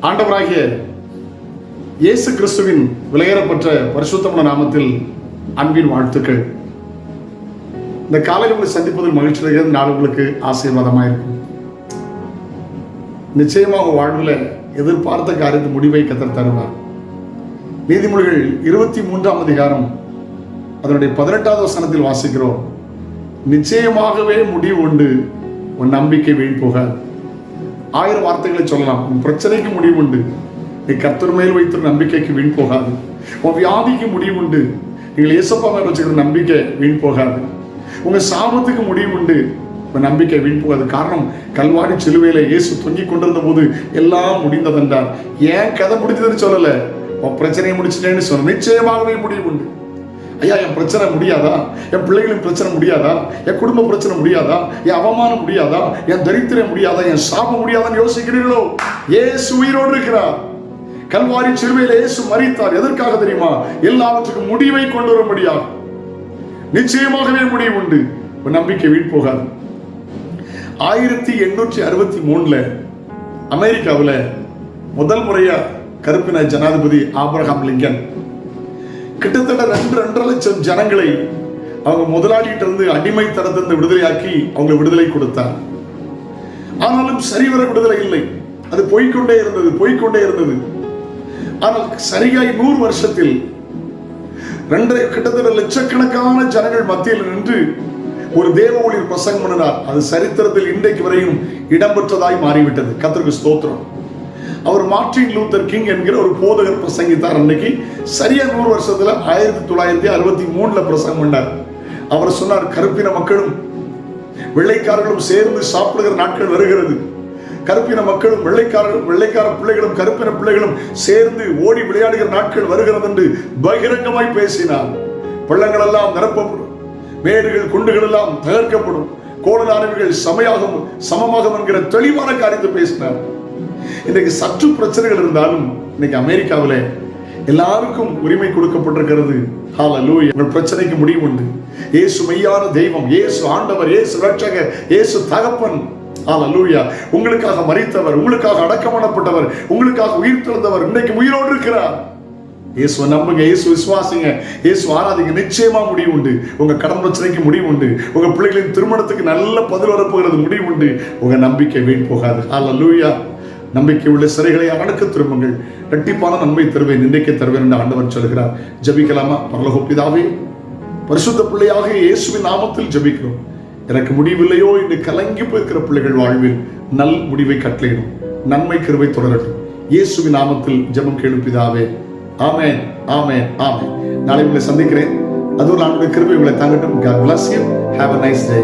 ஆண்டவராகிய இயேசு கிறிஸ்துவின் விலையேறப்பட்ட பரிசுத்தமான நாமத்தில் அன்பின் வாழ்த்துக்கள். இந்த காலையில் உங்களை சந்திப்பதில் மகிழ்ச்சி அடைகிறது. நாள் உங்களுக்கு ஆசீர்வாதமாக இருக்கும். நிச்சயமாக வாழ்வில் எதிர்பார்த்த காரியத்து முடிவை கர்த்தர் தருவார். நீதிமொழிகள் 23ஆம் அதிகாரம் அதனுடைய 18வது வசனத்தில் வாசிக்கிறோம், நிச்சயமாகவே முடிவு உண்டு, உன் நம்பிக்கை வீண் போகாது. 1000 வார்த்தைகளை சொல்லலாம். உன் பிரச்சனைக்கு முடிவு உண்டு, நீ கர்த்தர் மேல் வைத்திருந்த நம்பிக்கைக்கு வீண் போகாது. உன் வியாதிக்கு முடிவு உண்டு, நீங்கள் இயேசப்பா மேல் வச்சுக்கிற நம்பிக்கை வீண் போகாது. உங்க சாபத்துக்கு முடிவு உண்டு, உன் நம்பிக்கை வீண் போகாது. காரணம், கல்வாரி சிலுவையில இயேசு தொங்கிக் கொண்டிருந்த போது எல்லாம் முடிந்ததென்றார். ஏன் கதை முடிஞ்சதுன்னு சொல்லல, உன் பிரச்சனையை முடிச்சிட்டேன்னு சொல்ல. நிச்சயமாகவே முடிவு உண்டு. ஐயா, என் பிரச்சனை முடியாதா? என் பிள்ளைகளின் பிரச்சனை முடியாதா? என் குடும்ப பிரச்சனை முடியாதா? என் அவமானம் முடியாதா? என் தரித்திரம் முடியாதா? என் சாபம் முடியாதான்னு யோசிக்கிறீர்களோ? இயேசு உயிரோடு இருக்கிறார். கல்வாரி சிலுவையில இயேசு மரித்தார். எதற்காக தெரியுமா? எல்லாவற்றுக்கும் முடிவை கொண்டு வர முடியாது. நிச்சயமாகவே முடிவு உண்டு, நம்பிக்கை வீண் போகாது. 1863 அமெரிக்காவில் முதல் முறையா கருப்பின ஜனாதிபதி ஆபிரகாம் லிங்கன் கிட்டத்தட்ட 2.5 லட்சம் ஜனங்களை அவங்க முதலாளிகிட்ட இருந்து அடிமைத்தனத்திலிருந்து விடுதலையாக்கி அவங்க விடுதலை கொடுத்தார். ஆனாலும் சரிவர விடுதலை இல்லை. அது போய்கொண்டே இருந்தது. ஆனால் சரியாய் 100 வருஷத்தில் கிட்டத்தட்ட லட்சக்கணக்கான ஜனங்கள் மத்தியில் நின்று ஒரு தேவ ஊழியர் பிரசங்கம் பண்ணினார். அது சரித்திரத்தில் இன்றைக்கு வரையும் இடம்பெற்றதாய் மாறிவிட்டது. கர்த்தருக்கு ஸ்தோத்திரம். அவர் மார்ட்டின் லூத்தர் கிங் என்கிற ஒரு போதகர் பிரசங்கித்தார். அன்னைக்கு சரியா 100 வருஷத்துல 1963 பிரசங்கம் பண்ணார். அவர் சொன்னார், கருப்பின மக்களும் வெள்ளைக்காரர்களும் சேர்ந்து சாப்பிடுகிற நாட்கள் வருகிறது. கருப்பின மக்களும் வெள்ளைக்கார பிள்ளைகளும் கருப்பின பிள்ளைகளும் சேர்ந்து ஓடி விளையாடுகிற நாட்கள் வருகிறது என்று பகிரங்கமாய் பேசினார். பள்ளங்கள் எல்லாம் நிரப்பப்படும், மேடுகள் குண்டுகள் எல்லாம் தகர்க்கப்படும், கோணலானவைகள் சமமாகும் என்கிற தெளிவான காரியத்தை பேசினார். இன்றைக்கு சற்று பிரச்சனைகள் இருந்தாலும் இன்னைக்கு அமெரிக்காவில் எல்லாருக்கும் உரிமை கொடுக்கப்பட்டிருக்கிறது. ஹல்லேலூயா. உங்கள் பிரச்சனைக்கு முடிவு உண்டு. இயேசு மெய்யான தெய்வம், இயேசு ஆண்டவர், இயேசு ரட்சகர், இயேசு தகப்பன். ஹல்லேலூயா. உங்களுக்காக மரித்தவர், உங்களுக்காக அடக்கம் பண்ணப்பட்டவர், உங்களுக்காக உயிர் திறந்தவர் இன்றைக்கு உயிரோடு இருக்கிறார். இயேசுவை நம்புங்க, இயேசு விசுவாசிங்க, இயேசு ஆராதிங்க. நிச்சயமா முடிவு உண்டு. உங்க கடன் பிரச்சனைக்கு முடிவு உண்டு. உங்க பிள்ளைகளின் திருமணத்துக்கு நல்ல பதில் வரப்போகிறது முடிவு உண்டு. உங்க நம்பிக்கை வீண் போகாது. ஹல்லேலூயா. நம்பிக்கை உள்ள சிறைகளை அவனுக்கு திரும்புங்கள், இரட்டிப்பான நன்மை தருவேன், இன்றைக்கே தருவேன் என்று ஆண்டவர் சொல்கிறார். ஜெபிக்கலாமா? பரலோக பிதாவே, பரிசுத்த பிள்ளையாக இயேசுவின் நாமத்தில் ஜெபிக்கிறோம். எனக்கு முடிவில்லையோ என்று கலங்கி போயிருக்கிற பிள்ளைகள் வாழ்வில் நல் முடிவை கட்டளையிடும். நன்மை கிருபை தொடரட்டும். இயேசுவின் நாமத்தில் ஜெபம் கேளும் பிதாவே. ஆமென், ஆமென், ஆமென். நாளை உங்களை சந்திக்கிறேன். அது ஒரு ஆண்டுடைய கிருபை உங்களை தாங்கட்டும். God bless you. Have a nice day.